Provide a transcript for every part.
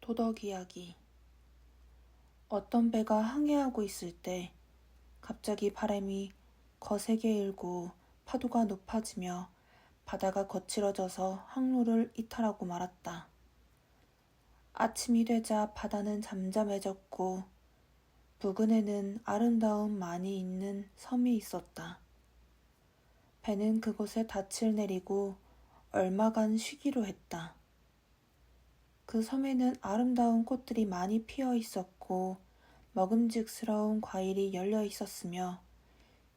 도덕 이야기. 어떤 배가 항해하고 있을 때 갑자기 바람이 거세게 일고 파도가 높아지며 바다가 거칠어져서 항로를 이탈하고 말았다. 아침이 되자 바다는 잠잠해졌고 부근에는 아름다운 많이 있는 섬이 있었다. 배는 그곳에 닻을 내리고 얼마간 쉬기로 했다. 그 섬에는 아름다운 꽃들이 많이 피어 있었고 먹음직스러운 과일이 열려 있었으며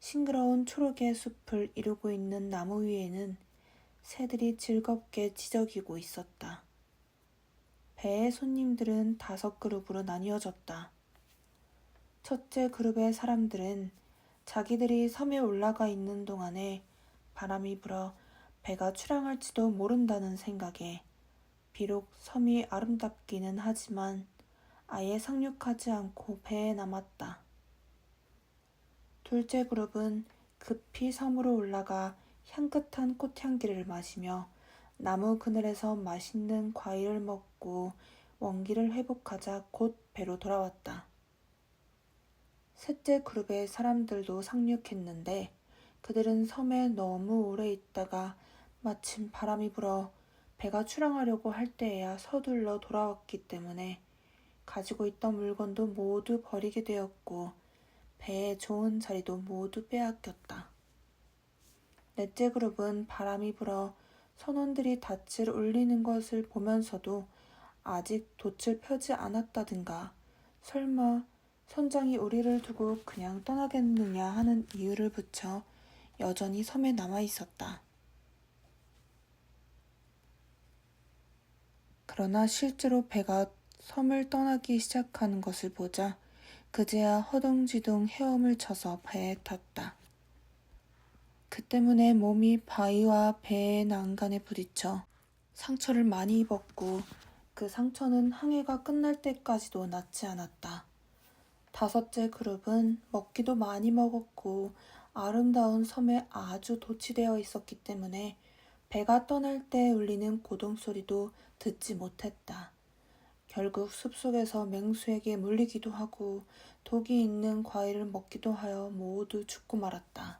싱그러운 초록의 숲을 이루고 있는 나무 위에는 새들이 즐겁게 지저귀고 있었다. 배의 손님들은 5그룹으로 나뉘어졌다. 첫째 그룹의 사람들은 자기들이 섬에 올라가 있는 동안에 바람이 불어 배가 출항할지도 모른다는 생각에 비록 섬이 아름답기는 하지만 아예 상륙하지 않고 배에 남았다. 둘째 그룹은 급히 섬으로 올라가 향긋한 꽃향기를 마시며 나무 그늘에서 맛있는 과일을 먹고 원기를 회복하자 곧 배로 돌아왔다. 셋째 그룹의 사람들도 상륙했는데 그들은 섬에 너무 오래 있다가 마침 바람이 불어 배가 출항하려고 할 때에야 서둘러 돌아왔기 때문에 가지고 있던 물건도 모두 버리게 되었고 배의 좋은 자리도 모두 빼앗겼다. 넷째 그룹은 바람이 불어 선원들이 닻을 올리는 것을 보면서도 아직 돛을 펴지 않았다든가 설마 선장이 우리를 두고 그냥 떠나겠느냐 하는 이유를 붙여 여전히 섬에 남아 있었다. 그러나 실제로 배가 섬을 떠나기 시작하는 것을 보자 그제야 허둥지둥 헤엄을 쳐서 배에 탔다. 그 때문에 몸이 바위와 배의 난간에 부딪혀 상처를 많이 입었고 그 상처는 항해가 끝날 때까지도 낫지 않았다. 5째 그룹은 먹기도 많이 먹었고 아름다운 섬에 아주 도취되어 있었기 때문에 배가 떠날 때 울리는 고동소리도 듣지 못했다. 결국 숲속에서 맹수에게 물리기도 하고 독이 있는 과일을 먹기도 하여 모두 죽고 말았다.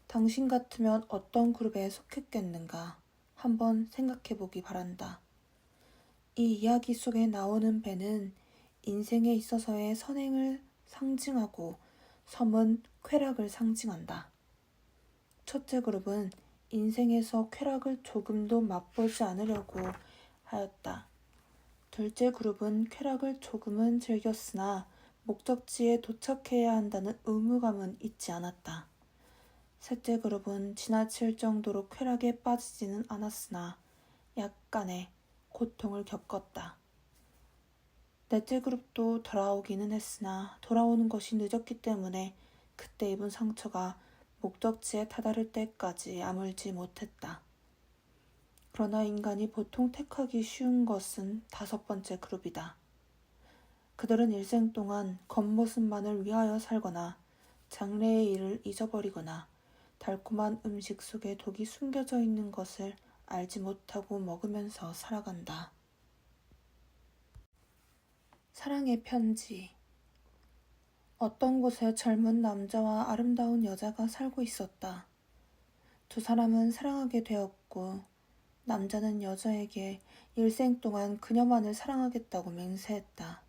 당신 같으면 어떤 그룹에 속했겠는가? 한번 생각해보기 바란다. 이 이야기 속에 나오는 배는 인생에 있어서의 선행을 상징하고 섬은 쾌락을 상징한다. 첫째 그룹은 인생에서 쾌락을 조금도 맛보지 않으려고 하였다. 둘째 그룹은 쾌락을 조금은 즐겼으나 목적지에 도착해야 한다는 의무감은 잊지 않았다. 셋째 그룹은 지나칠 정도로 쾌락에 빠지지는 않았으나 약간의 고통을 겪었다. 넷째 그룹도 돌아오기는 했으나 돌아오는 것이 늦었기 때문에 그때 입은 상처가 목적지에 다다를 때까지 아물지 못했다. 그러나 인간이 보통 택하기 쉬운 것은 5번째 그룹이다. 그들은 일생 동안 겉모습만을 위하여 살거나 장래의 일을 잊어버리거나 달콤한 음식 속에 독이 숨겨져 있는 것을 알지 못하고 먹으면서 살아간다. 사랑의 편지. 어떤 곳에 젊은 남자와 아름다운 여자가 살고 있었다. 두 사람은 사랑하게 되었고 남자는 여자에게 일생 동안 그녀만을 사랑하겠다고 맹세했다.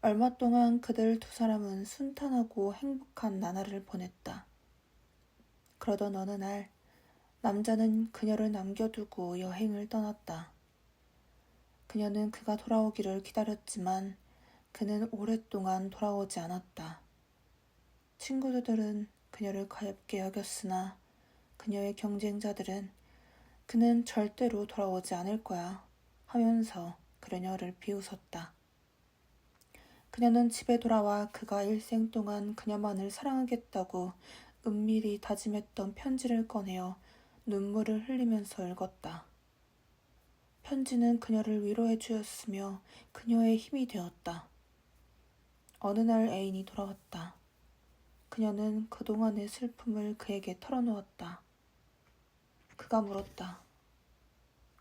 얼마 동안 그들 두 사람은 순탄하고 행복한 나날을 보냈다. 그러던 어느 날 남자는 그녀를 남겨두고 여행을 떠났다. 그녀는 그가 돌아오기를 기다렸지만 그는 오랫동안 돌아오지 않았다. 친구들은 그녀를 가엾게 여겼으나 그녀의 경쟁자들은 그는 절대로 돌아오지 않을 거야 하면서 그녀를 비웃었다. 그녀는 집에 돌아와 그가 일생 동안 그녀만을 사랑하겠다고 은밀히 다짐했던 편지를 꺼내어 눈물을 흘리면서 읽었다. 편지는 그녀를 위로해 주었으며 그녀의 힘이 되었다. 어느 날 애인이 돌아왔다. 그녀는 그동안의 슬픔을 그에게 털어놓았다. 그가 물었다.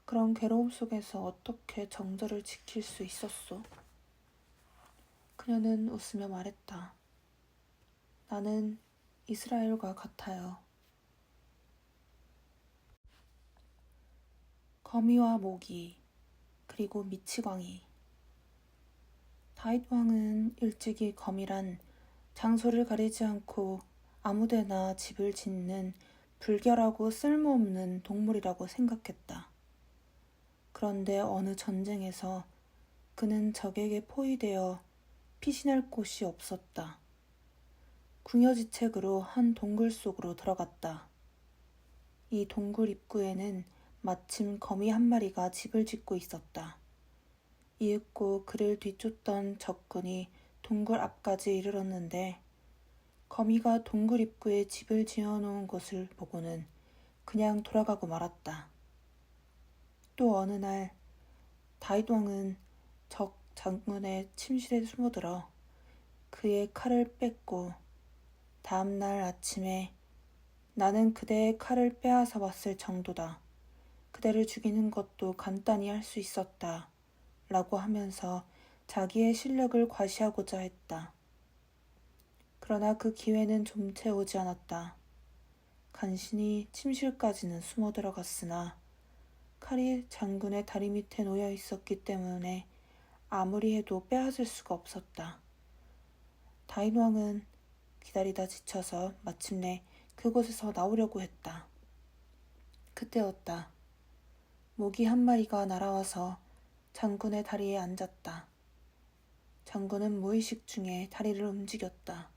그런 괴로움 속에서 어떻게 정절을 지킬 수 있었소? 그녀는 웃으며 말했다. 나는 이스라엘과 같아요. 거미와 모기, 그리고 미치광이. 다윗 왕은 일찍이 거미란 장소를 가리지 않고 아무데나 집을 짓는 불결하고 쓸모없는 동물이라고 생각했다. 그런데 어느 전쟁에서 그는 적에게 포위되어 피신할 곳이 없었다. 궁여지책으로 한 동굴 속으로 들어갔다. 이 동굴 입구에는 마침 거미 한 마리가 집을 짓고 있었다. 이윽고 그를 뒤쫓던 적군이 동굴 앞까지 이르렀는데 거미가 동굴 입구에 집을 지어놓은 것을 보고는 그냥 돌아가고 말았다. 또 어느 날 다윗 왕은 적 장군의 침실에 숨어들어 그의 칼을 뺐고 다음 날 아침에 나는 그대의 칼을 빼앗아 왔을 정도다. 그대를 죽이는 것도 간단히 할 수 있었다. 라고 하면서 자기의 실력을 과시하고자 했다. 그러나 그 기회는 좀 채 오지 않았다. 간신히 침실까지는 숨어 들어갔으나 칼이 장군의 다리 밑에 놓여 있었기 때문에 아무리 해도 빼앗을 수가 없었다. 다윗 왕은 기다리다 지쳐서 마침내 그곳에서 나오려고 했다. 그때였다. 모기 한 마리가 날아와서 장군의 다리에 앉았다. 장군은 무의식 중에 다리를 움직였다.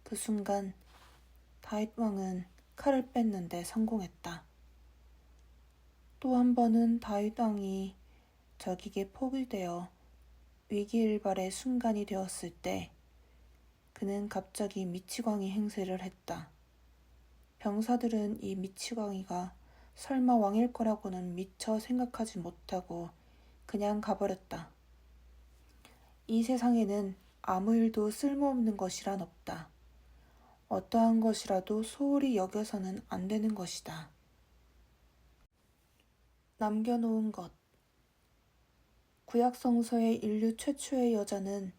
그 순간 다윗 왕은 칼을 뺐는데 성공했다. 또 한 번은 다윗 왕이 적에게 포위되어 위기일발의 순간이 되었을 때 그는 갑자기 미치광이 행세를 했다. 병사들은 이 미치광이가 설마 왕일 거라고는 미처 생각하지 못하고 그냥 가버렸다. 이 세상에는 아무 일도 쓸모없는 것이란 없다. 어떠한 것이라도 소홀히 여겨서는 안 되는 것이다. 남겨놓은 것. 구약 성서의 인류 최초의 여자는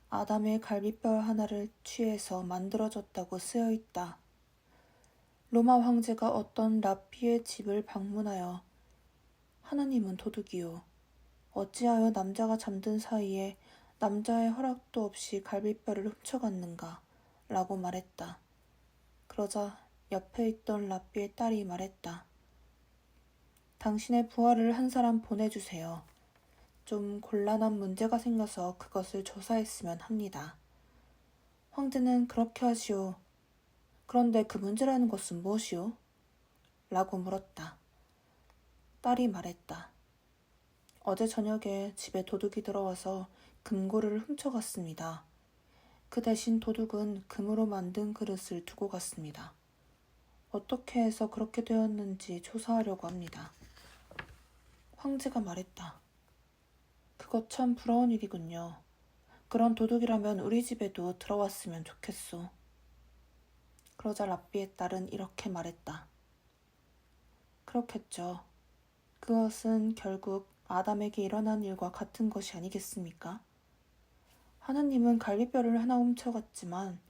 아담의 갈비뼈 하나를 취해서 만들어졌다고 쓰여 있다. 로마 황제가 어떤 랍비의 집을 방문하여 하나님은 도둑이요. 어찌하여 남자가 잠든 사이에 남자의 허락도 없이 갈비뼈를 훔쳐갔는가? 라고 말했다. 그러자 옆에 있던 랍비의 딸이 말했다. 당신의 부하를 한 사람 보내주세요. 좀 곤란한 문제가 생겨서 그것을 조사했으면 합니다. 황제는 그렇게 하시오. 그런데 그 문제라는 것은 무엇이오? 라고 물었다. 딸이 말했다. 어제 저녁에 집에 도둑이 들어와서 금고를 훔쳐갔습니다. 그 대신 도둑은 금으로 만든 그릇을 두고 갔습니다. 어떻게 해서 그렇게 되었는지 조사하려고 합니다. 황제가 말했다. 그것 참 부러운 일이군요. 그런 도둑이라면 우리 집에도 들어왔으면 좋겠소. 그러자 랍비의 딸은 이렇게 말했다. 그렇겠죠. 그것은 결국 아담에게 일어난 일과 같은 것이 아니겠습니까? 하나님은 갈비뼈를 하나 훔쳐갔지만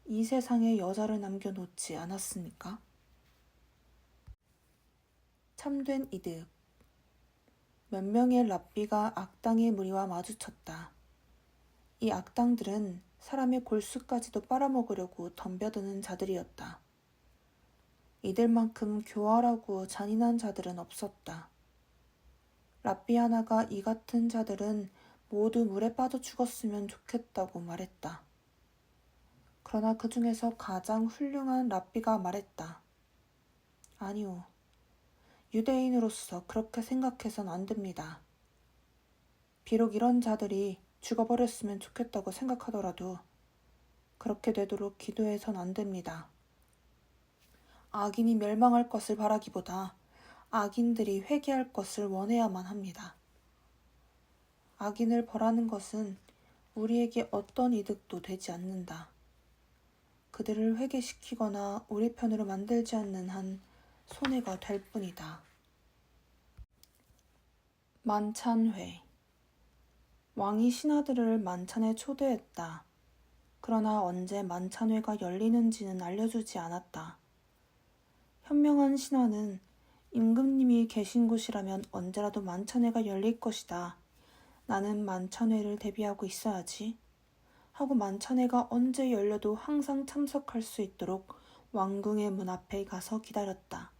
이 세상에 여자를 남겨놓지 않았습니까? 참된 이득. 몇 명의 랍비가 악당의 무리와 마주쳤다. 이 악당들은 사람의 골수까지도 빨아먹으려고 덤벼드는 자들이었다. 이들만큼 교활하고 잔인한 자들은 없었다. 랍비 하나가 이 같은 자들은 모두 물에 빠져 죽었으면 좋겠다고 말했다. 그러나 그 중에서 가장 훌륭한 랍비가 말했다. 아니요. 유대인으로서 그렇게 생각해선 안 됩니다. 비록 이런 자들이 죽어버렸으면 좋겠다고 생각하더라도 그렇게 되도록 기도해선 안 됩니다. 악인이 멸망할 것을 바라기보다 악인들이 회개할 것을 원해야만 합니다. 악인을 벌하는 것은 우리에게 어떤 이득도 되지 않는다. 그들을 회개시키거나 우리 편으로 만들지 않는 한 손해가 될 뿐이다. 만찬회. 왕이 신하들을 만찬에 초대했다. 그러나 언제 만찬회가 열리는지는 알려주지 않았다. 현명한 신하는 임금님이 계신 곳이라면 언제라도 만찬회가 열릴 것이다. 나는 만찬회를 대비하고 있어야지. 하고 만찬회가 언제 열려도 항상 참석할 수 있도록 왕궁의 문 앞에 가서 기다렸다.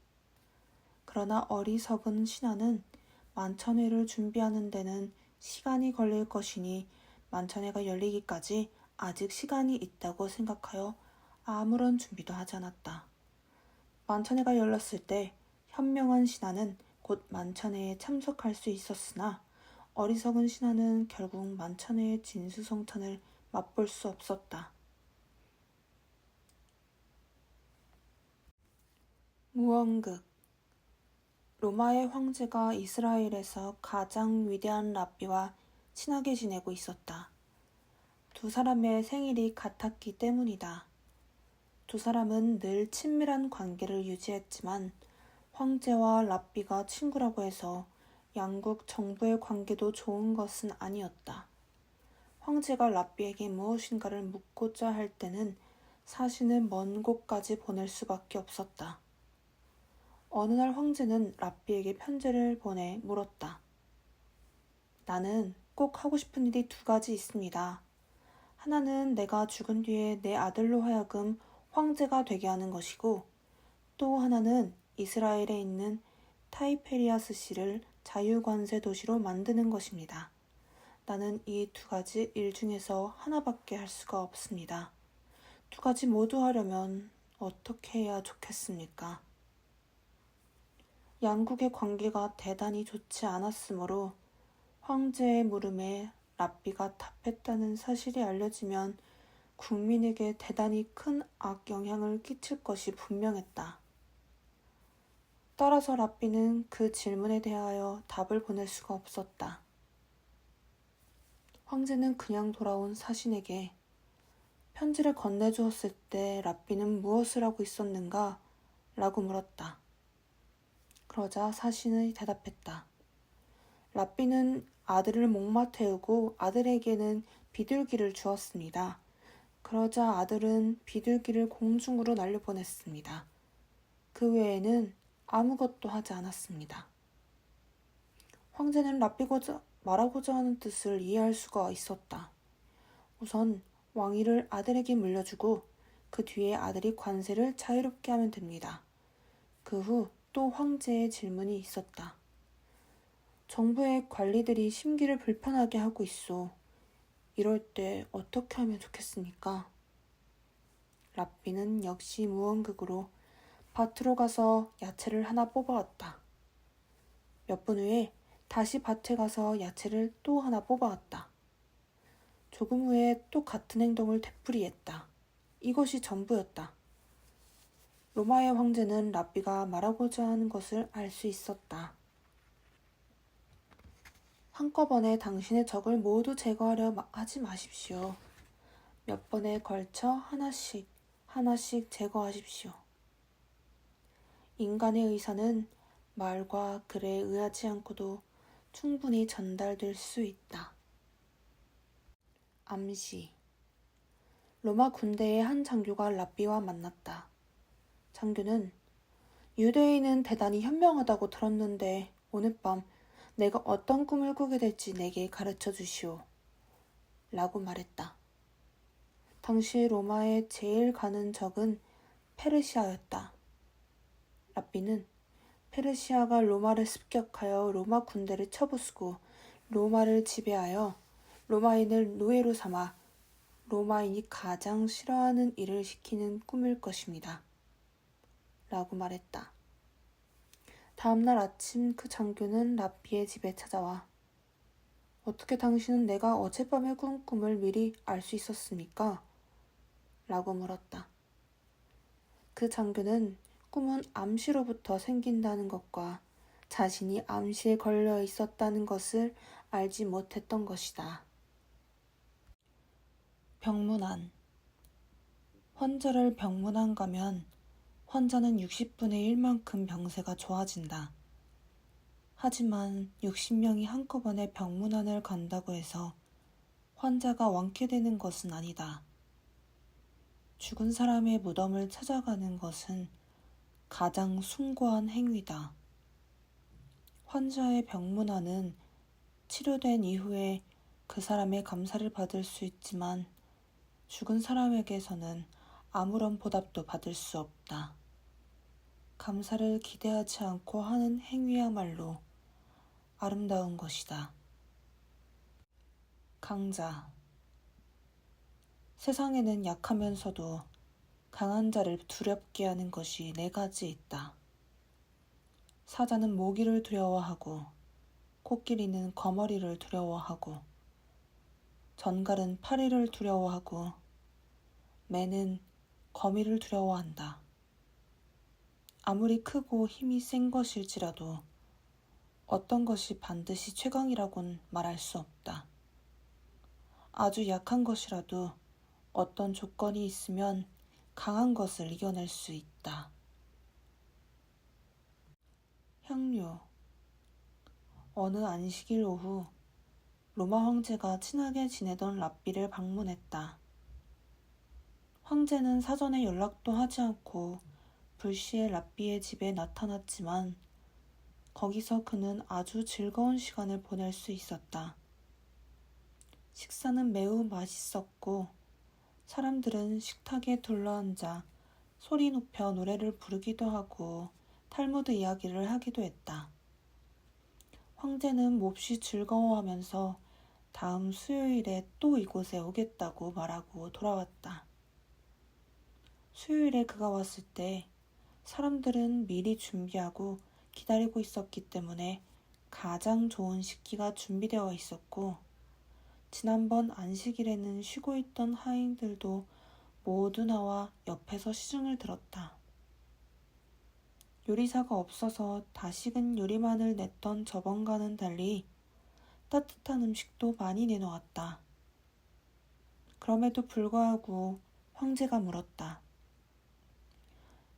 그러나 어리석은 신하는 만찬회를 준비하는 데는 시간이 걸릴 것이니 만찬회가 열리기까지 아직 시간이 있다고 생각하여 아무런 준비도 하지 않았다. 만찬회가 열렸을 때 현명한 신하는 곧 만찬회에 참석할 수 있었으나 어리석은 신하는 결국 만찬회의 진수성찬을 맛볼 수 없었다. 무언극. 로마의 황제가 이스라엘에서 가장 위대한 랍비와 친하게 지내고 있었다. 두 사람의 생일이 같았기 때문이다. 두 사람은 늘 친밀한 관계를 유지했지만 황제와 랍비가 친구라고 해서 양국 정부의 관계도 좋은 것은 아니었다. 황제가 랍비에게 무엇인가를 묻고자 할 때는 사신을 먼 곳까지 보낼 수밖에 없었다. 어느 날 황제는 랍비에게 편지를 보내 물었다. 나는 꼭 하고 싶은 일이 두 가지 있습니다. 하나는 내가 죽은 뒤에 내 아들로 하여금 황제가 되게 하는 것이고 또 하나는 이스라엘에 있는 타이페리아스시를 자유관세 도시로 만드는 것입니다. 나는 이 두 가지 일 중에서 하나밖에 할 수가 없습니다. 두 가지 모두 하려면 어떻게 해야 좋겠습니까? 양국의 관계가 대단히 좋지 않았으므로 황제의 물음에 랍비가 답했다는 사실이 알려지면 국민에게 대단히 큰 악영향을 끼칠 것이 분명했다. 따라서 랍비는 그 질문에 대하여 답을 보낼 수가 없었다. 황제는 그냥 돌아온 사신에게 편지를 건네주었을 때 랍비는 무엇을 하고 있었는가? 라고 물었다. 그러자 사신이 대답했다. 랍비는 아들을 목마 태우고 아들에게는 비둘기를 주었습니다. 그러자 아들은 비둘기를 공중으로 날려보냈습니다. 그 외에는 아무것도 하지 않았습니다. 황제는 랍비가 말하고자 하는 뜻을 이해할 수가 있었다. 우선 왕위를 아들에게 물려주고 그 뒤에 아들이 관세를 자유롭게 하면 됩니다. 그 후 또 황제의 질문이 있었다. 정부의 관리들이 심기를 불편하게 하고 있어. 이럴 때 어떻게 하면 좋겠습니까? 랍비는 역시 무언극으로 밭으로 가서 야채를 하나 뽑아왔다. 몇 분 후에 다시 밭에 가서 야채를 또 하나 뽑아왔다. 조금 후에 또 같은 행동을 되풀이했다. 이것이 전부였다. 로마의 황제는 랍비가 말하고자 하는 것을 알 수 있었다. 한꺼번에 당신의 적을 모두 제거하려 하지 마십시오. 몇 번에 걸쳐 하나씩 제거하십시오. 인간의 의사는 말과 글에 의하지 않고도 충분히 전달될 수 있다. 암시. 로마 군대의 한 장교가 랍비와 만났다. 장교는 유대인은 대단히 현명하다고 들었는데 오늘 밤 내가 어떤 꿈을 꾸게 될지 내게 가르쳐 주시오. 라고 말했다. 당시 로마의 제일 가는 적은 페르시아였다. 랍비는 페르시아가 로마를 습격하여 로마 군대를 쳐부수고 로마를 지배하여 로마인을 노예로 삼아 로마인이 가장 싫어하는 일을 시키는 꿈일 것입니다. 라고 말했다. 다음날 아침 그 장교는 랍비의 집에 찾아와 어떻게 당신은 내가 어젯밤에 꾼 꿈을 미리 알 수 있었습니까? 라고 물었다. 그 장교는 꿈은 암시로부터 생긴다는 것과 자신이 암시에 걸려 있었다는 것을 알지 못했던 것이다. 병문안. 환자를 병문안 가면 환자는 60분의 1만큼 병세가 좋아진다. 하지만 60명이 한꺼번에 병문안을 간다고 해서 환자가 완쾌되는 것은 아니다. 죽은 사람의 무덤을 찾아가는 것은 가장 숭고한 행위다. 환자의 병문안은 치료된 이후에 그 사람의 감사를 받을 수 있지만 죽은 사람에게서는 아무런 보답도 받을 수 없다. 감사를 기대하지 않고 하는 행위야말로 아름다운 것이다. 강자. 세상에는 약하면서도 강한 자를 두렵게 하는 것이 4가지 있다. 사자는 모기를 두려워하고, 코끼리는 거머리를 두려워하고, 전갈은 파리를 두려워하고, 매는 거미를 두려워한다. 아무리 크고 힘이 센 것일지라도 어떤 것이 반드시 최강이라고는 말할 수 없다. 아주 약한 것이라도 어떤 조건이 있으면 강한 것을 이겨낼 수 있다. 향료. 어느 안식일 오후 로마 황제가 친하게 지내던 랍비를 방문했다. 황제는 사전에 연락도 하지 않고 불시에 랍비의 집에 나타났지만 거기서 그는 아주 즐거운 시간을 보낼 수 있었다. 식사는 매우 맛있었고 사람들은 식탁에 둘러앉아 소리 높여 노래를 부르기도 하고 탈무드 이야기를 하기도 했다. 황제는 몹시 즐거워하면서 다음 수요일에 또 이곳에 오겠다고 말하고 돌아왔다. 수요일에 그가 왔을 때 사람들은 미리 준비하고 기다리고 있었기 때문에 가장 좋은 식기가 준비되어 있었고 지난번 안식일에는 쉬고 있던 하인들도 모두 나와 옆에서 시중을 들었다. 요리사가 없어서 다 식은 요리만을 냈던 저번과는 달리 따뜻한 음식도 많이 내놓았다. 그럼에도 불구하고 황제가 물었다.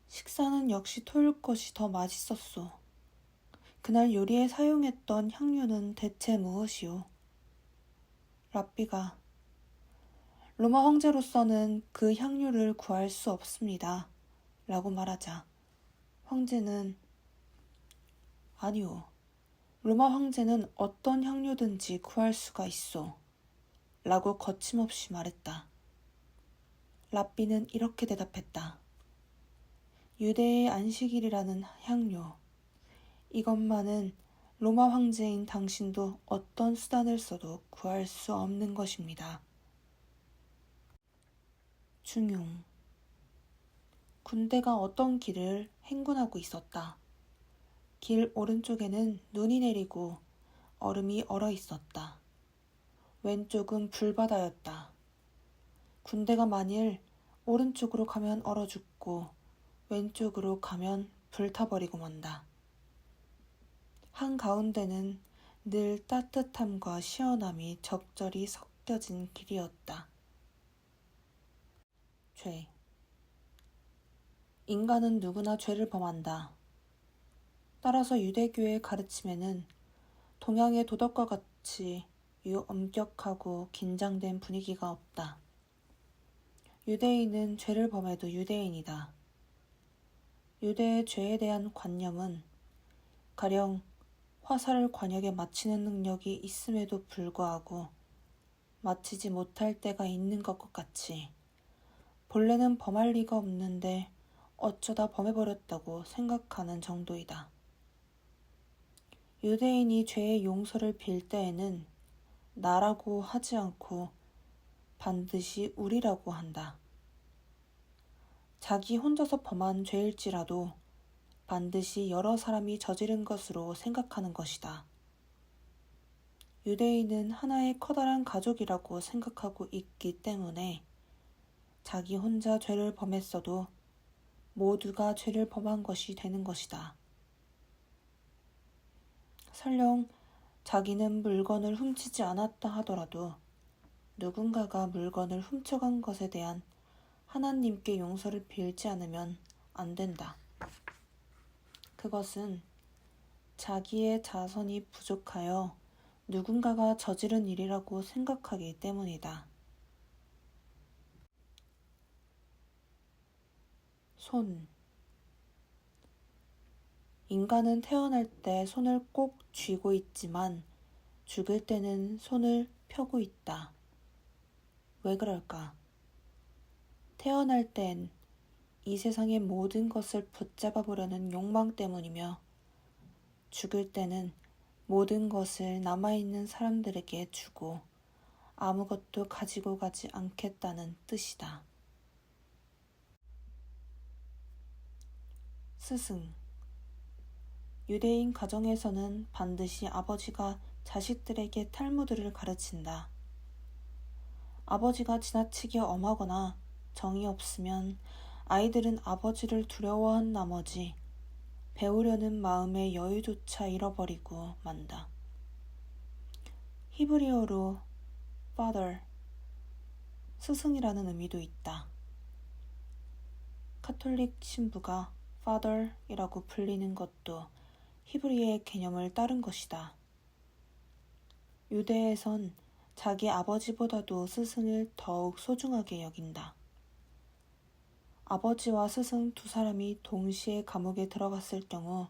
식사는 역시 토요일 것이 더 맛있었소. 그날 요리에 사용했던 향료는 대체 무엇이오? 랍비가 로마 황제로서는 그 향료를 구할 수 없습니다. 라고 말하자 황제는 아니오. 로마 황제는 어떤 향료든지 구할 수가 있소. 라고 거침없이 말했다. 랍비는 이렇게 대답했다. 유대의 안식일이라는 향료. 이것만은 로마 황제인 당신도 어떤 수단을 써도 구할 수 없는 것입니다. 중용. 군대가 어떤 길을 행군하고 있었다. 길 오른쪽에는 눈이 내리고 얼음이 얼어 있었다. 왼쪽은 불바다였다. 군대가 만일 오른쪽으로 가면 얼어 죽고 왼쪽으로 가면 불타버리고 만다. 한가운데는 늘 따뜻함과 시원함이 적절히 섞여진 길이었다. 죄. 인간은 누구나 죄를 범한다. 따라서 유대교의 가르침에는 동양의 도덕과 같이 엄격하고 긴장된 분위기가 없다. 유대인은 죄를 범해도 유대인이다. 유대의 죄에 대한 관념은 가령 화살을 관역에 맞히는 능력이 있음에도 불구하고 맞히지 못할 때가 있는 것과 같이 본래는 범할 리가 없는데 어쩌다 범해버렸다고 생각하는 정도이다. 유대인이 죄의 용서를 빌 때에는 나라고 하지 않고 반드시 우리라고 한다. 자기 혼자서 범한 죄일지라도 반드시 여러 사람이 저지른 것으로 생각하는 것이다. 유대인은 하나의 커다란 가족이라고 생각하고 있기 때문에 자기 혼자 죄를 범했어도 모두가 죄를 범한 것이 되는 것이다. 설령 자기는 물건을 훔치지 않았다 하더라도 누군가가 물건을 훔쳐간 것에 대한 하나님께 용서를 빌지 않으면 안 된다. 그것은 자기의 자선이 부족하여 누군가가 저지른 일이라고 생각하기 때문이다. 손. 인간은 태어날 때 손을 꼭 쥐고 있지만 죽을 때는 손을 펴고 있다. 왜 그럴까? 태어날 땐 이 세상의 모든 것을 붙잡아 보려는 욕망 때문이며 죽을 때는 모든 것을 남아있는 사람들에게 주고 아무것도 가지고 가지 않겠다는 뜻이다. 스승. 유대인 가정에서는 반드시 아버지가 자식들에게 탈무드를 가르친다. 아버지가 지나치게 엄하거나 정이 없으면 아이들은 아버지를 두려워한 나머지 배우려는 마음의 여유조차 잃어버리고 만다. 히브리어로 father, 스승이라는 의미도 있다. 카톨릭 신부가 father이라고 불리는 것도 히브리어의 개념을 따른 것이다. 유대에선 자기 아버지보다도 스승을 더욱 소중하게 여긴다. 아버지와 스승 두 사람이 동시에 감옥에 들어갔을 경우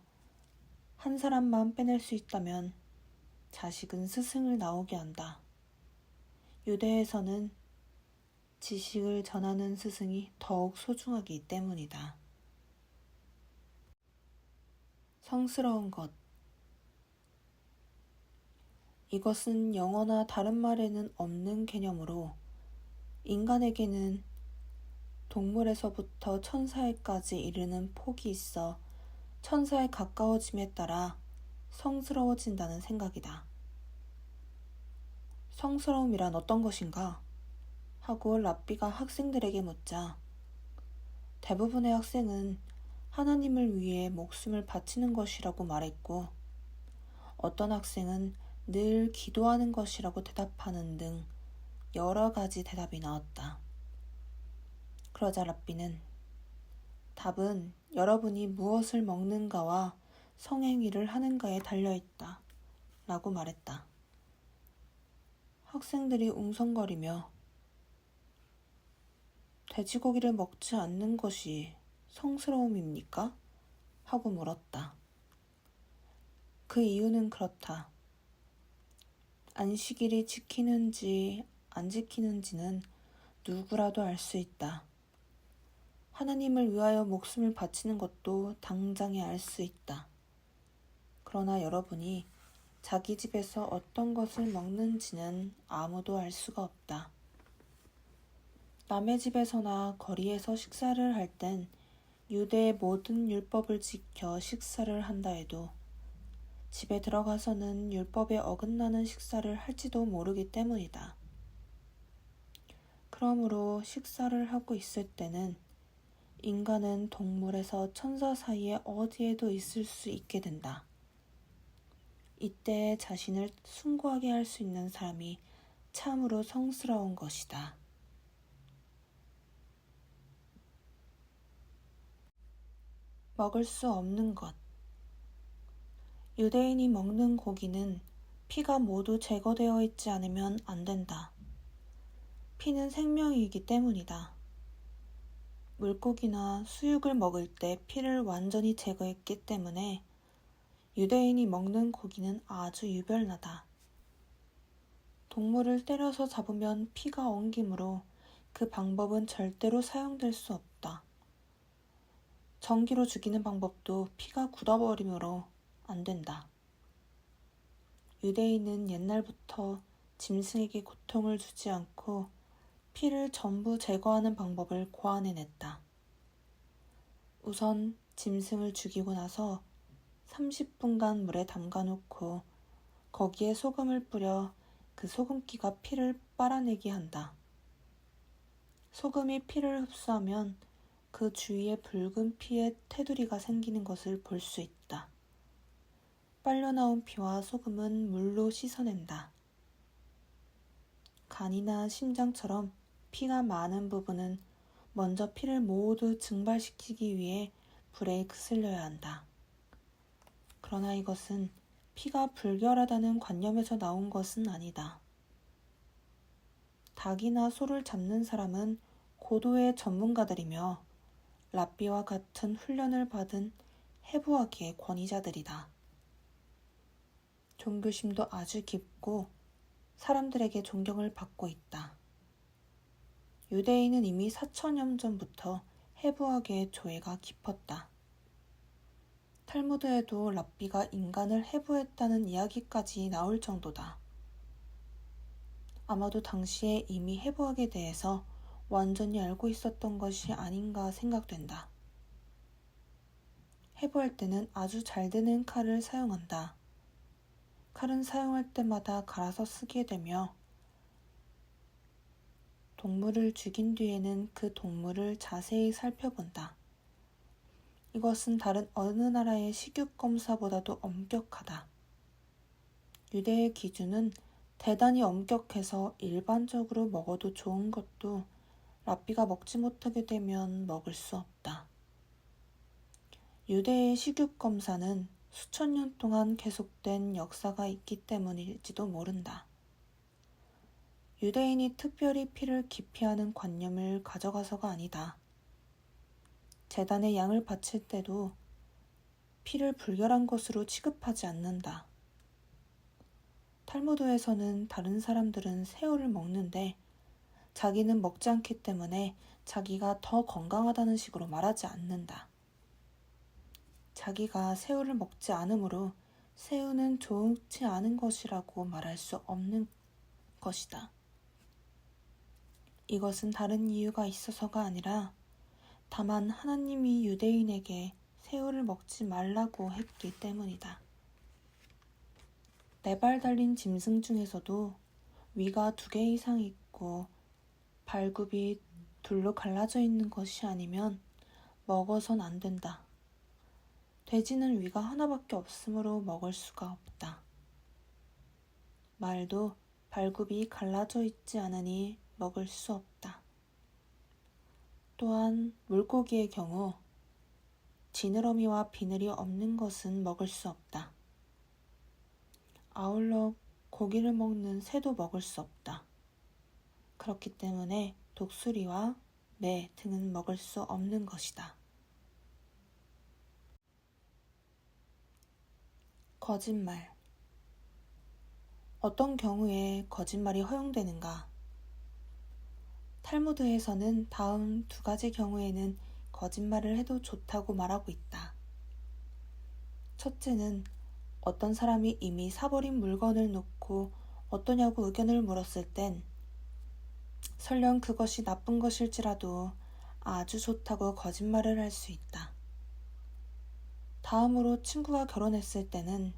한 사람만 빼낼 수 있다면 자식은 스승을 나오게 한다. 유대에서는 지식을 전하는 스승이 더욱 소중하기 때문이다. 성스러운 것. 이것은 영어나 다른 말에는 없는 개념으로 인간에게는 동물에서부터 천사에까지 이르는 폭이 있어 천사에 가까워짐에 따라 성스러워진다는 생각이다. 성스러움이란 어떤 것인가? 하고 랍비가 학생들에게 묻자 대부분의 학생은 하나님을 위해 목숨을 바치는 것이라고 말했고 어떤 학생은 늘 기도하는 것이라고 대답하는 등 여러 가지 대답이 나왔다. 그러자 랍비는 답은 여러분이 무엇을 먹는가와 성행위를 하는가에 달려있다 라고 말했다. 학생들이 웅성거리며 돼지고기를 먹지 않는 것이 성스러움입니까? 하고 물었다. 그 이유는 그렇다. 안식일이 지키는지 안 지키는지는 누구라도 알 수 있다. 하나님을 위하여 목숨을 바치는 것도 당장에 알 수 있다. 그러나 여러분이 자기 집에서 어떤 것을 먹는지는 아무도 알 수가 없다. 남의 집에서나 거리에서 식사를 할 땐 유대의 모든 율법을 지켜 식사를 한다 해도 집에 들어가서는 율법에 어긋나는 식사를 할지도 모르기 때문이다. 그러므로 식사를 하고 있을 때는 인간은 동물에서 천사 사이에 어디에도 있을 수 있게 된다. 이때 자신을 숭고하게 할 수 있는 사람이 참으로 성스러운 것이다. 먹을 수 없는 것. 유대인이 먹는 고기는 피가 모두 제거되어 있지 않으면 안 된다. 피는 생명이기 때문이다. 물고기나 수육을 먹을 때 피를 완전히 제거했기 때문에 유대인이 먹는 고기는 아주 유별나다. 동물을 때려서 잡으면 피가 엉기므로 그 방법은 절대로 사용될 수 없다. 전기로 죽이는 방법도 피가 굳어버리므로 안 된다. 유대인은 옛날부터 짐승에게 고통을 주지 않고 피를 전부 제거하는 방법을 고안해냈다. 우선 짐승을 죽이고 나서 30분간 물에 담가놓고 거기에 소금을 뿌려 그 소금기가 피를 빨아내게 한다. 소금이 피를 흡수하면 그 주위에 붉은 피의 테두리가 생기는 것을 볼 수 있다. 빨려나온 피와 소금은 물로 씻어낸다. 간이나 심장처럼 피가 많은 부분은 먼저 피를 모두 증발시키기 위해 불에 그슬려야 한다. 그러나 이것은 피가 불결하다는 관념에서 나온 것은 아니다. 닭이나 소를 잡는 사람은 고도의 전문가들이며 랍비와 같은 훈련을 받은 해부하기의 권위자들이다. 종교심도 아주 깊고 사람들에게 존경을 받고 있다. 유대인은 이미 4천년 전부터 해부하기의 조예가 깊었다. 탈무드에도 랍비가 인간을 해부했다는 이야기까지 나올 정도다. 아마도 당시에 이미 해부학에 대해서 완전히 알고 있었던 것이 아닌가 생각된다. 해부할 때는 아주 잘 되는 칼을 사용한다. 칼은 사용할 때마다 갈아서 쓰게 되며 동물을 죽인 뒤에는 그 동물을 자세히 살펴본다. 이것은 다른 어느 나라의 식육 검사보다도 엄격하다. 유대의 기준은 대단히 엄격해서 일반적으로 먹어도 좋은 것도 랍비가 먹지 못하게 되면 먹을 수 없다. 유대의 식육 검사는 수천 년 동안 계속된 역사가 있기 때문일지도 모른다. 유대인이 특별히 피를 기피하는 관념을 가져가서가 아니다. 제단에 양을 바칠 때도 피를 불결한 것으로 취급하지 않는다. 탈무드에서는 다른 사람들은 새우를 먹는데 자기는 먹지 않기 때문에 자기가 더 건강하다는 식으로 말하지 않는다. 자기가 새우를 먹지 않으므로 새우는 좋지 않은 것이라고 말할 수 없는 것이다. 이것은 다른 이유가 있어서가 아니라 다만 하나님이 유대인에게 새우를 먹지 말라고 했기 때문이다. 4발 달린 짐승 중에서도 위가 2개 이상 있고 발굽이 둘로 갈라져 있는 것이 아니면 먹어선 안 된다. 돼지는 위가 하나밖에 없으므로 먹을 수가 없다. 말도 발굽이 갈라져 있지 않으니 먹을 수 없다. 또한 물고기의 경우 지느러미와 비늘이 없는 것은 먹을 수 없다. 아울러 고기를 먹는 새도 먹을 수 없다. 그렇기 때문에 독수리와 매 등은 먹을 수 없는 것이다. 거짓말. 어떤 경우에 거짓말이 허용되는가? 탈무드에서는 다음 2가지 경우에는 거짓말을 해도 좋다고 말하고 있다. 첫째는 어떤 사람이 이미 사버린 물건을 놓고 어떠냐고 의견을 물었을 땐 설령 그것이 나쁜 것일지라도 아주 좋다고 거짓말을 할 수 있다. 다음으로 친구가 결혼했을 때는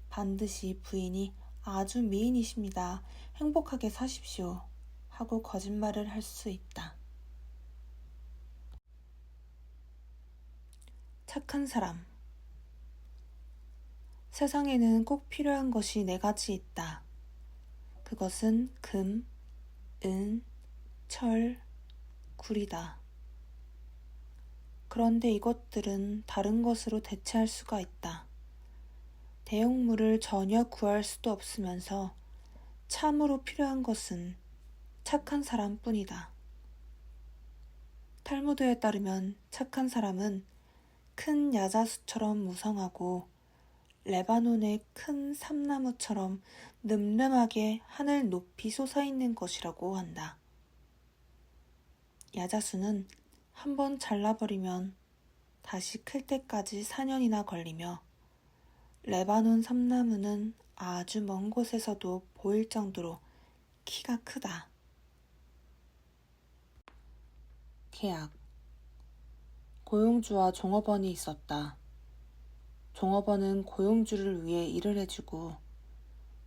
반드시 부인이 아주 미인이십니다. 행복하게 사십시오. 하고 거짓말을 할 수 있다. 착한 사람. 세상에는 꼭 필요한 것이 4가지 있다. 그것은 금, 은, 철, 구리다. 그런데 이것들은 다른 것으로 대체할 수가 있다. 대용물을 전혀 구할 수도 없으면서 참으로 필요한 것은 착한 사람뿐이다. 탈무드에 따르면 착한 사람은 큰 야자수처럼 무성하고 레바논의 큰 삼나무처럼 늠름하게 하늘 높이 솟아있는 것이라고 한다. 야자수는 한번 잘라버리면 다시 클 때까지 4년이나 걸리며 레바논 삼나무는 아주 먼 곳에서도 보일 정도로 키가 크다. 계약. 고용주와 종업원이 있었다. 종업원은 고용주를 위해 일을 해주고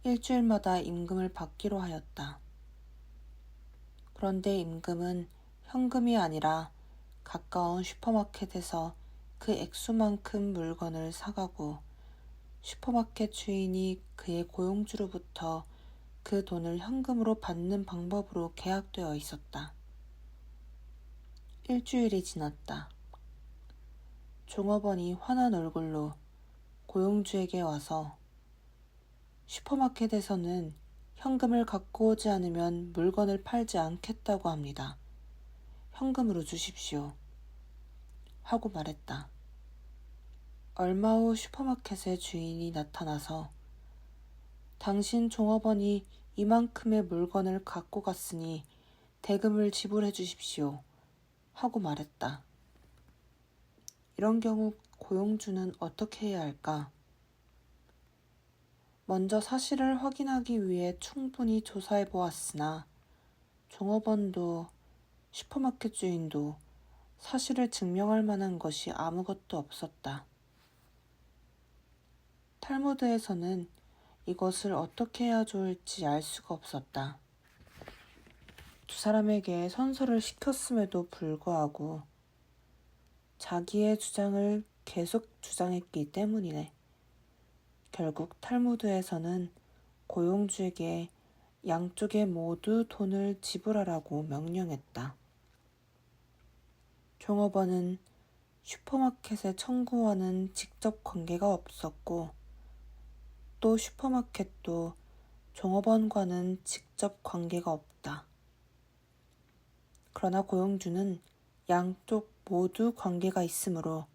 일주일마다 임금을 받기로 하였다. 그런데 임금은 현금이 아니라 가까운 슈퍼마켓에서 그 액수만큼 물건을 사가고 슈퍼마켓 주인이 그의 고용주로부터 그 돈을 현금으로 받는 방법으로 계약되어 있었다. 일주일이 지났다. 종업원이 환한 얼굴로 고용주에게 와서 슈퍼마켓에서는 현금을 갖고 오지 않으면 물건을 팔지 않겠다고 합니다. 현금으로 주십시오. 하고 말했다. 얼마 후 슈퍼마켓의 주인이 나타나서 당신 종업원이 이만큼의 물건을 갖고 갔으니 대금을 지불해 주십시오. 하고 말했다. 이런 경우 고용주는 어떻게 해야 할까? 먼저 사실을 확인하기 위해 충분히 조사해 보았으나 종업원도 슈퍼마켓 주인도 사실을 증명할 만한 것이 아무것도 없었다. 탈무드에서는 이것을 어떻게 해야 좋을지 알 수가 없었다. 두 사람에게 선서를 시켰음에도 불구하고 자기의 주장을 계속 주장했기 때문이네. 결국 탈무드에서는 고용주에게 양쪽에 모두 돈을 지불하라고 명령했다. 종업원은 슈퍼마켓의 청구와는 직접 관계가 없었고 또 슈퍼마켓도 종업원과는 직접 관계가 없다. 그러나 고용주는 양쪽 모두 관계가 있으므로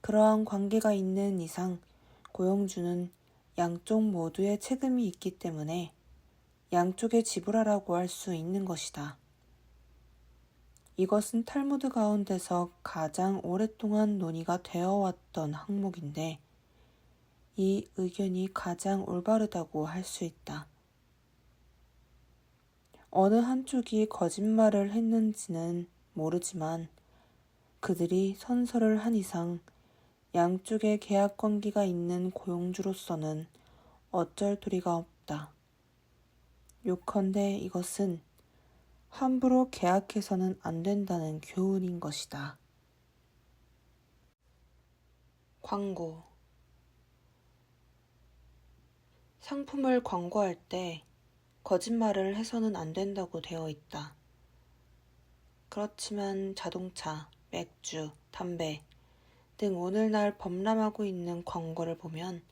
그러한 관계가 있는 이상 고용주는 양쪽 모두의 책임이 있기 때문에 양쪽에 지불하라고 할 수 있는 것이다. 이것은 탈무드 가운데서 가장 오랫동안 논의가 되어 왔던 항목인데 이 의견이 가장 올바르다고 할 수 있다. 어느 한쪽이 거짓말을 했는지는 모르지만 그들이 선서를 한 이상 양쪽의 계약 관계가 있는 고용주로서는 어쩔 도리가 없다. 요컨대 이것은 함부로 계약해서는 안 된다는 교훈인 것이다. 광고. 상품을 광고할 때 거짓말을 해서는 안 된다고 되어 있다. 그렇지만 자동차, 맥주, 담배 등 오늘날 범람하고 있는 광고를 보면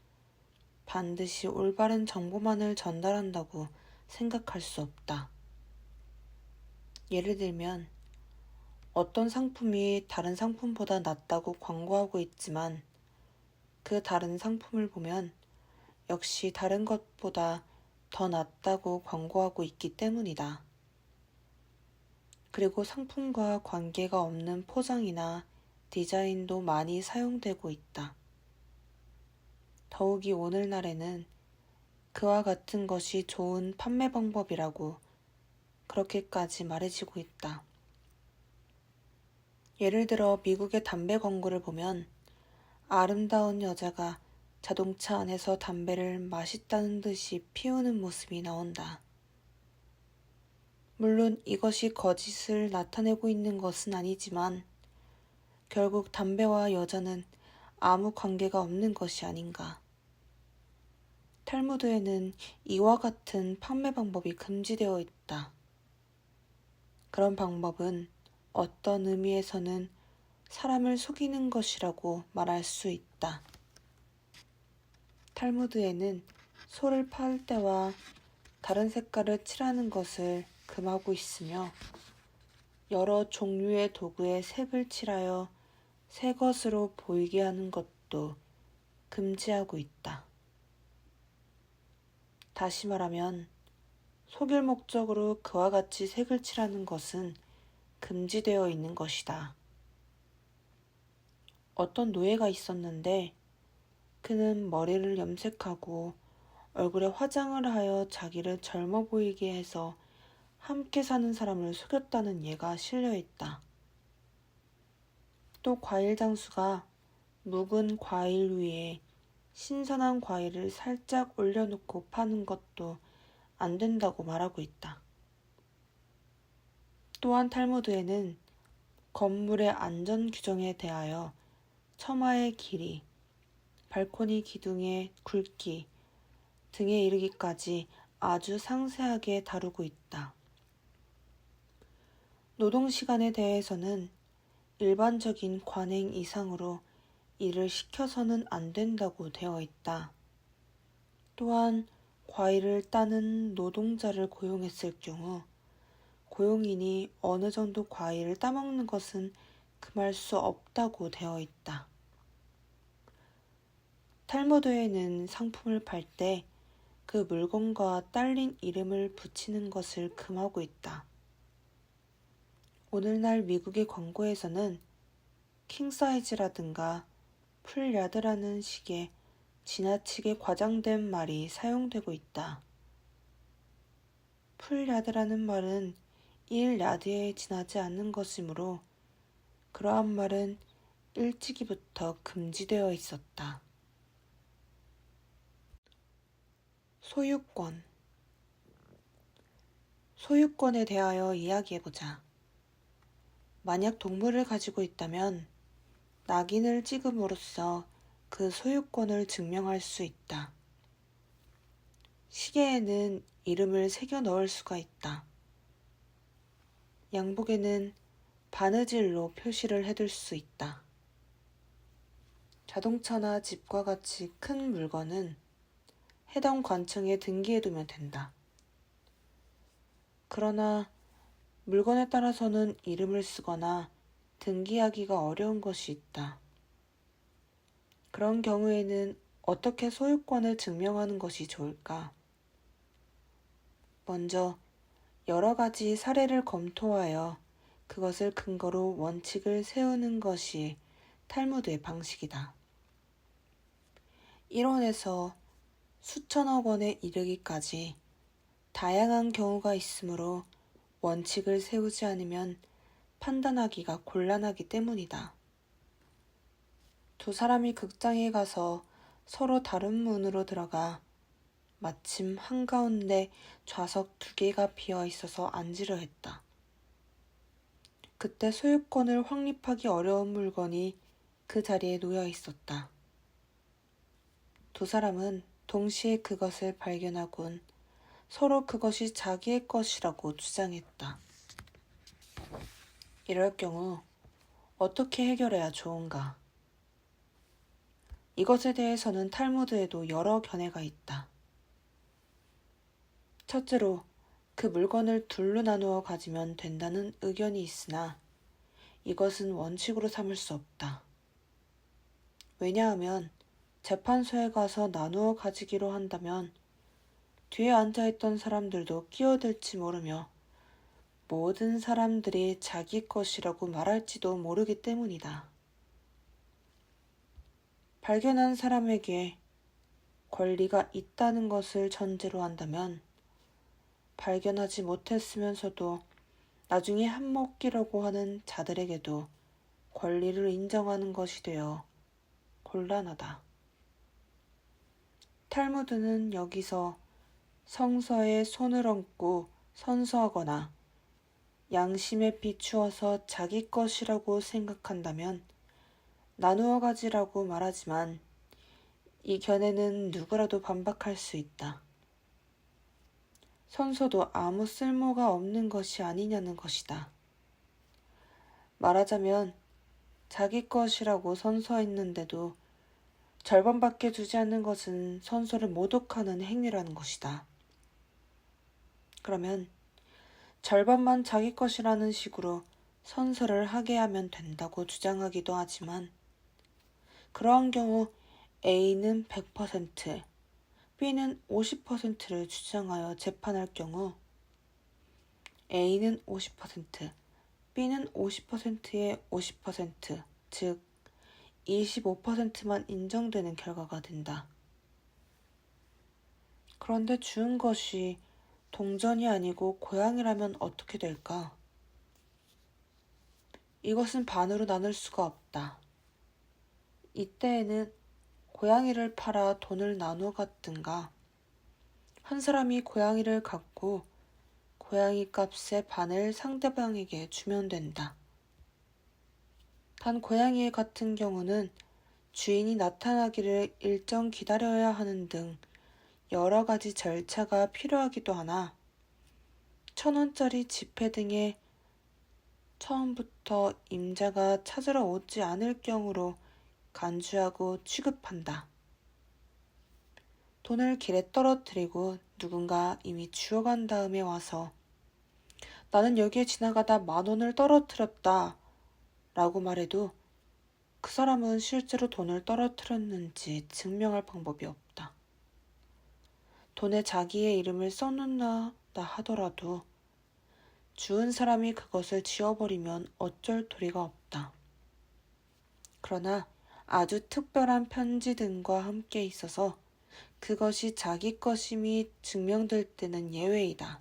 반드시 올바른 정보만을 전달한다고 생각할 수 없다. 예를 들면 어떤 상품이 다른 상품보다 낫다고 광고하고 있지만 그 다른 상품을 보면 역시 다른 것보다 더 낫다고 광고하고 있기 때문이다. 그리고 상품과 관계가 없는 포장이나 디자인도 많이 사용되고 있다. 더욱이 오늘날에는 그와 같은 것이 좋은 판매 방법이라고 그렇게까지 말해지고 있다. 예를 들어 미국의 담배 광고를 보면 아름다운 여자가 자동차 안에서 담배를 맛있다는 듯이 피우는 모습이 나온다. 물론 이것이 거짓을 나타내고 있는 것은 아니지만 결국 담배와 여자는 아무 관계가 없는 것이 아닌가. 탈무드에는 이와 같은 판매 방법이 금지되어 있다. 그런 방법은 어떤 의미에서는 사람을 속이는 것이라고 말할 수 있다. 탈무드에는 소를 팔 때와 다른 색깔을 칠하는 것을 금하고 있으며 여러 종류의 도구에 색을 칠하여 새 것으로 보이게 하는 것도 금지하고 있다. 다시 말하면 속일 목적으로 그와 같이 색을 칠하는 것은 금지되어 있는 것이다. 어떤 노예가 있었는데 그는 머리를 염색하고 얼굴에 화장을 하여 자기를 젊어 보이게 해서 함께 사는 사람을 속였다는 예가 실려있다. 또 과일 장수가 묵은 과일 위에 신선한 과일을 살짝 올려놓고 파는 것도 안 된다고 말하고 있다. 또한 탈무드에는 건물의 안전 규정에 대하여 처마의 길이, 발코니 기둥의 굵기 등에 이르기까지 아주 상세하게 다루고 있다. 노동시간에 대해서는 일반적인 관행 이상으로 일을 시켜서는 안 된다고 되어 있다. 또한 과일을 따는 노동자를 고용했을 경우 고용인이 어느 정도 과일을 따먹는 것은 금할 수 없다고 되어 있다. 탈무드에는 상품을 팔 때 그 물건과 딸린 이름을 붙이는 것을 금하고 있다. 오늘날 미국의 광고에서는 킹사이즈라든가 풀야드라는 식의 지나치게 과장된 말이 사용되고 있다. 풀야드라는 말은 1야드에 지나지 않는 것이므로 그러한 말은 일찍이부터 금지되어 있었다. 소유권. 소유권에 대하여 이야기해보자. 만약 동물을 가지고 있다면 낙인을 찍음으로써 그 소유권을 증명할 수 있다. 시계에는 이름을 새겨 넣을 수가 있다. 양복에는 바느질로 표시를 해둘 수 있다. 자동차나 집과 같이 큰 물건은 해당 관청에 등기해두면 된다. 그러나 물건에 따라서는 이름을 쓰거나 등기하기가 어려운 것이 있다. 그런 경우에는 어떻게 소유권을 증명하는 것이 좋을까? 먼저 여러 가지 사례를 검토하여 그것을 근거로 원칙을 세우는 것이 탈무드의 방식이다. 1원에서 수천억 원에 이르기까지 다양한 경우가 있으므로 원칙을 세우지 않으면 판단하기가 곤란하기 때문이다. 두 사람이 극장에 가서 서로 다른 문으로 들어가 마침 한가운데 좌석 2개가 비어 있어서 앉으려 했다. 그때 소유권을 확립하기 어려운 물건이 그 자리에 놓여 있었다. 두 사람은 동시에 그것을 발견하곤 서로 그것이 자기의 것이라고 주장했다. 이럴 경우 어떻게 해결해야 좋은가? 이것에 대해서는 탈무드에도 여러 견해가 있다. 첫째로 그 물건을 둘로 나누어 가지면 된다는 의견이 있으나 이것은 원칙으로 삼을 수 없다. 왜냐하면 재판소에 가서 나누어 가지기로 한다면 뒤에 앉아있던 사람들도 끼어들지 모르며 모든 사람들이 자기 것이라고 말할지도 모르기 때문이다. 발견한 사람에게 권리가 있다는 것을 전제로 한다면 발견하지 못했으면서도 나중에 한몫기라고 하는 자들에게도 권리를 인정하는 것이 되어 곤란하다. 탈무드는 여기서 성서에 손을 얹고 선서하거나 양심에 비추어서 자기 것이라고 생각한다면 나누어 가지라고 말하지만 이 견해는 누구라도 반박할 수 있다. 선서도 아무 쓸모가 없는 것이 아니냐는 것이다. 말하자면 자기 것이라고 선서했는데도 절반밖에 주지 않는 것은 선서를 모독하는 행위라는 것이다. 그러면 절반만 자기 것이라는 식으로 선서를 하게 하면 된다고 주장하기도 하지만 그러한 경우 A는 100%, B는 50%를 주장하여 재판할 경우 A는 50%, B는 50%의 50%, 즉 25%만 인정되는 결과가 된다. 그런데 주운 것이 동전이 아니고 고양이라면 어떻게 될까? 이것은 반으로 나눌 수가 없다. 이때에는 고양이를 팔아 돈을 나누어 갖든가 한 사람이 고양이를 갖고 고양이 값의 반을 상대방에게 주면 된다. 단 고양이 같은 경우는 주인이 나타나기를 일정 기다려야 하는 등 여러 가지 절차가 필요하기도 하나 1,000원짜리 지폐 등에 처음부터 임자가 찾으러 오지 않을 경우로 간주하고 취급한다. 돈을 길에 떨어뜨리고 누군가 이미 주워간 다음에 와서 나는 여기에 지나가다 10,000원을 떨어뜨렸다 라고 말해도 그 사람은 실제로 돈을 떨어뜨렸는지 증명할 방법이 없다. 돈에 자기의 이름을 써놓는다 하더라도 주운 사람이 그것을 지워버리면 어쩔 도리가 없다. 그러나 아주 특별한 편지 등과 함께 있어서 그것이 자기 것임이 증명될 때는 예외이다.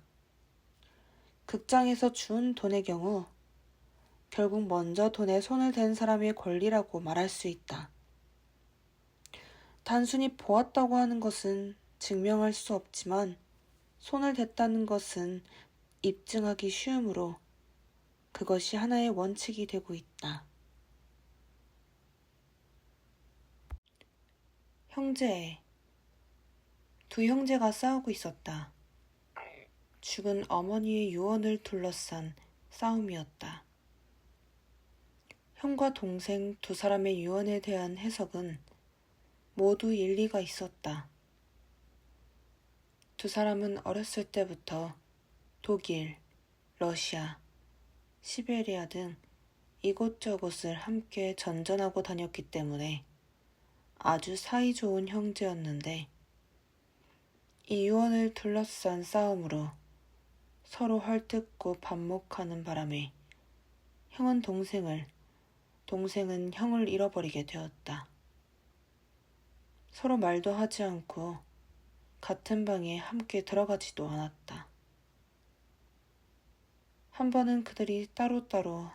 극장에서 주운 돈의 경우 결국 먼저 돈에 손을 댄 사람의 권리라고 말할 수 있다. 단순히 보았다고 하는 것은 증명할 수 없지만 손을 댔다는 것은 입증하기 쉬우므로 그것이 하나의 원칙이 되고 있다. 형제. 두 형제가 싸우고 있었다. 죽은 어머니의 유언을 둘러싼 싸움이었다. 형과 동생 두 사람의 유언에 대한 해석은 모두 일리가 있었다. 두 사람은 어렸을 때부터 독일, 러시아, 시베리아 등 이곳저곳을 함께 전전하고 다녔기 때문에 아주 사이좋은 형제였는데 이 유언을 둘러싼 싸움으로 서로 헐뜯고 반목하는 바람에 형은 동생을, 동생은 형을 잃어버리게 되었다. 서로 말도 하지 않고 같은 방에 함께 들어가지도 않았다. 한 번은 그들이 따로따로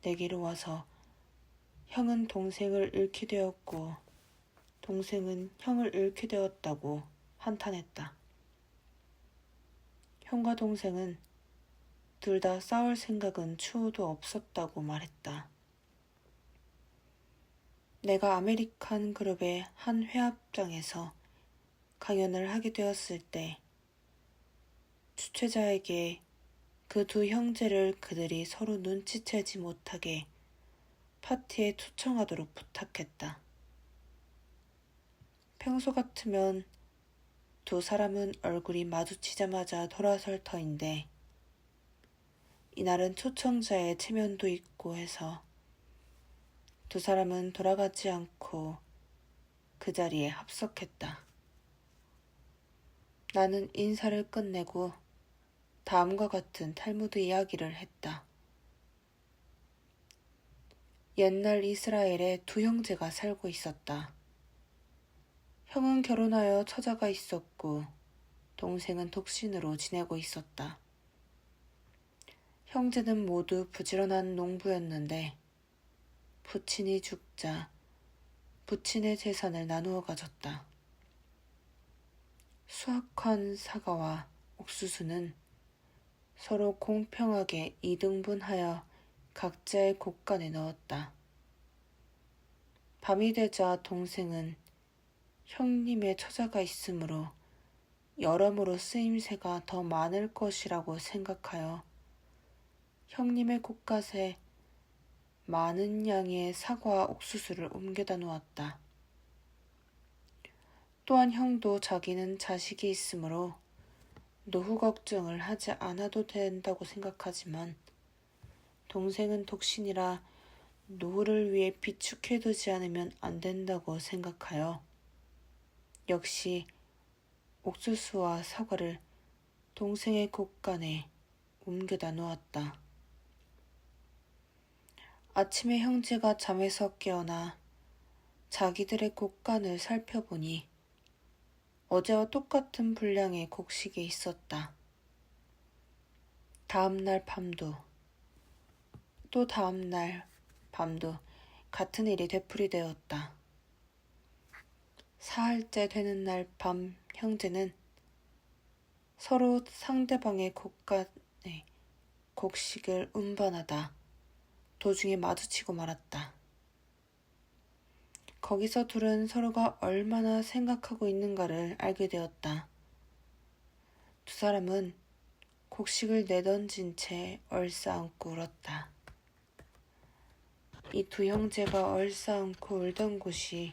내게로 와서 형은 동생을 잃게 되었고 동생은 형을 잃게 되었다고 한탄했다. 형과 동생은 둘 다 싸울 생각은 추호도 없었다고 말했다. 내가 아메리칸 그룹의 한 회합장에서 강연을 하게 되었을 때 주최자에게 그 두 형제를 그들이 서로 눈치채지 못하게 파티에 초청하도록 부탁했다. 평소 같으면 두 사람은 얼굴이 마주치자마자 돌아설 터인데 이날은 초청자의 체면도 있고 해서 두 사람은 돌아가지 않고 그 자리에 합석했다. 나는 인사를 끝내고 다음과 같은 탈무드 이야기를 했다. 옛날 이스라엘에 두 형제가 살고 있었다. 형은 결혼하여 처자가 있었고 동생은 독신으로 지내고 있었다. 형제는 모두 부지런한 농부였는데 부친이 죽자 부친의 재산을 나누어 가졌다. 수확한 사과와 옥수수는 서로 공평하게 2등분하여 각자의 곳간에 넣었다. 밤이 되자 동생은 형님의 처자가 있으므로 여러모로 쓰임새가 더 많을 것이라고 생각하여 형님의 곳간에 많은 양의 사과와 옥수수를 옮겨다 놓았다. 또한 형도 자기는 자식이 있으므로 노후 걱정을 하지 않아도 된다고 생각하지만 동생은 독신이라 노후를 위해 비축해두지 않으면 안 된다고 생각하여 역시 옥수수와 사과를 동생의 곳간에 옮겨다 놓았다. 아침에 형제가 잠에서 깨어나 자기들의 곳간을 살펴보니 어제와 똑같은 분량의 곡식이 있었다. 다음날 밤도 또 다음날 밤도 같은 일이 되풀이되었다. 사흘째 되는 날 밤 형제는 서로 상대방의 곳간에 곡식을 운반하다 도중에 마주치고 말았다. 거기서 둘은 서로가 얼마나 생각하고 있는가를 알게 되었다. 두 사람은 곡식을 내던진 채 얼싸안고 울었다. 이 두 형제가 얼싸안고 울던 곳이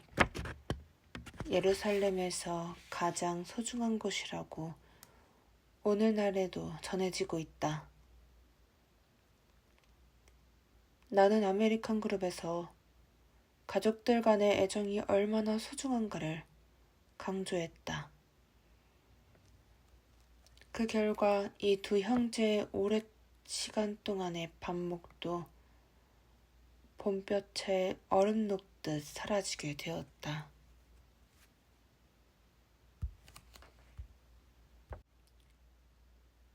예루살렘에서 가장 소중한 곳이라고 오늘날에도 전해지고 있다. 나는 아메리칸 그룹에서 가족들 간의 애정이 얼마나 소중한가를 강조했다. 그 결과 이 두 형제의 오랜 시간 동안의 반목도 봄볕에 얼음 녹듯 사라지게 되었다.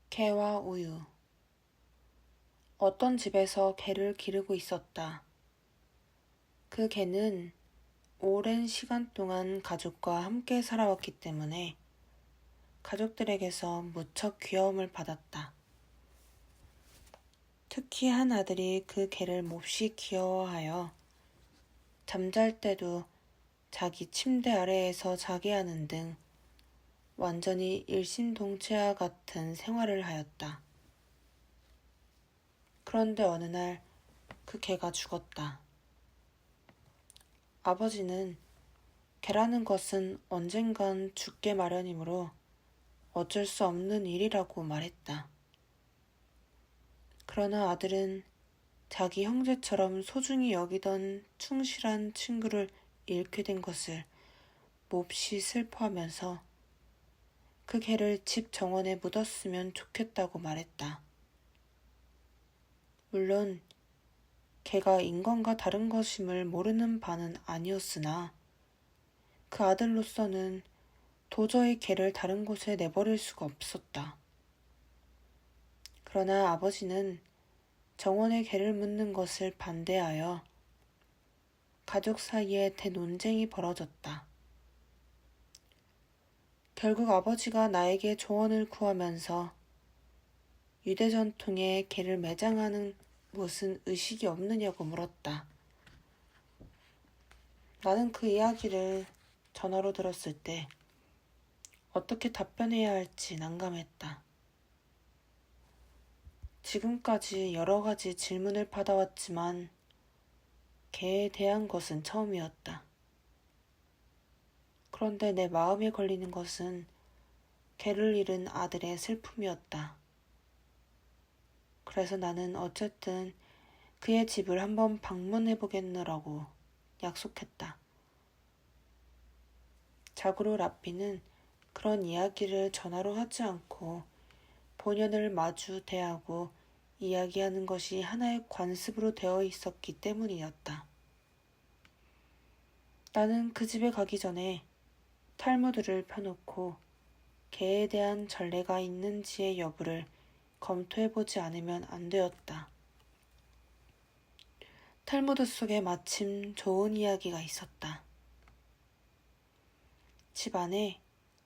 개와 우유. 어떤 집에서 개를 기르고 있었다. 그 개는 오랜 시간 동안 가족과 함께 살아왔기 때문에 가족들에게서 무척 귀여움을 받았다. 특히 한 아들이 그 개를 몹시 귀여워하여 잠잘 때도 자기 침대 아래에서 자게 하는 등 완전히 일심동체와 같은 생활을 하였다. 그런데 어느 날 그 개가 죽었다. 아버지는 개라는 것은 언젠간 죽게 마련이므로 어쩔 수 없는 일이라고 말했다. 그러나 아들은 자기 형제처럼 소중히 여기던 충실한 친구를 잃게 된 것을 몹시 슬퍼하면서 그 개를 집 정원에 묻었으면 좋겠다고 말했다. 물론 개가 인간과 다른 것임을 모르는 바는 아니었으나 그 아들로서는 도저히 개를 다른 곳에 내버릴 수가 없었다. 그러나 아버지는 정원에 개를 묻는 것을 반대하여 가족 사이에 대논쟁이 벌어졌다. 결국 아버지가 나에게 조언을 구하면서 유대 전통에 개를 매장하는 무슨 의식이 없느냐고 물었다. 나는 그 이야기를 전화로 들었을 때 어떻게 답변해야 할지 난감했다. 지금까지 여러 가지 질문을 받아왔지만 개에 대한 것은 처음이었다. 그런데 내 마음에 걸리는 것은 개를 잃은 아들의 슬픔이었다. 그래서 나는 어쨌든 그의 집을 한번 방문해보겠노라고 약속했다. 자고로 라삐는 그런 이야기를 전화로 하지 않고 본연을 마주 대하고 이야기하는 것이 하나의 관습으로 되어 있었기 때문이었다. 나는 그 집에 가기 전에 탈무드를 펴놓고 개에 대한 전례가 있는지의 여부를 검토해보지 않으면 안 되었다. 탈무드 속에 마침 좋은 이야기가 있었다. 집 안에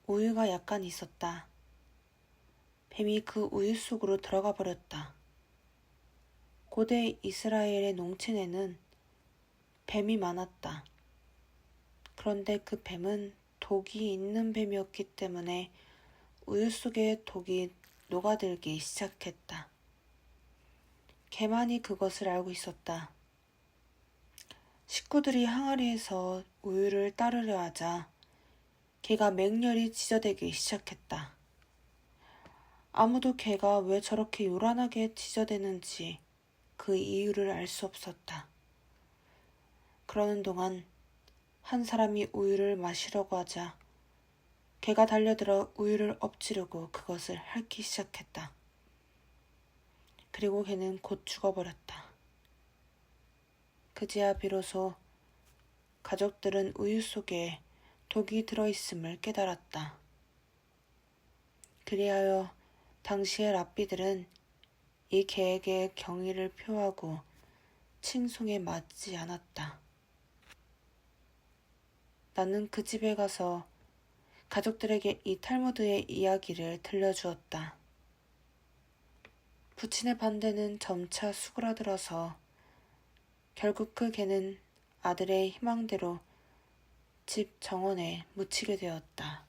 우유가 약간 있었다. 뱀이 그 우유 속으로 들어가 버렸다. 고대 이스라엘의 농촌에는 뱀이 많았다. 그런데 그 뱀은 독이 있는 뱀이었기 때문에 우유 속에 독이 녹아들기 시작했다. 개만이 그것을 알고 있었다. 식구들이 항아리에서 우유를 따르려 하자 개가 맹렬히 짖어대기 시작했다. 아무도 개가 왜 저렇게 요란하게 짖어대는지 그 이유를 알 수 없었다. 그러는 동안 한 사람이 우유를 마시려고 하자 개가 달려들어 우유를 엎지르고 그것을 핥기 시작했다. 그리고 개는 곧 죽어버렸다. 그제야 비로소 가족들은 우유 속에 독이 들어있음을 깨달았다. 그리하여 당시의 랍비들은 이 개에게 경의를 표하고 칭송에 맞지 않았다. 나는 그 집에 가서 가족들에게 이 탈무드의 이야기를 들려주었다. 부친의 반대는 점차 수그라들어서 결국 그 개는 아들의 희망대로 집 정원에 묻히게 되었다.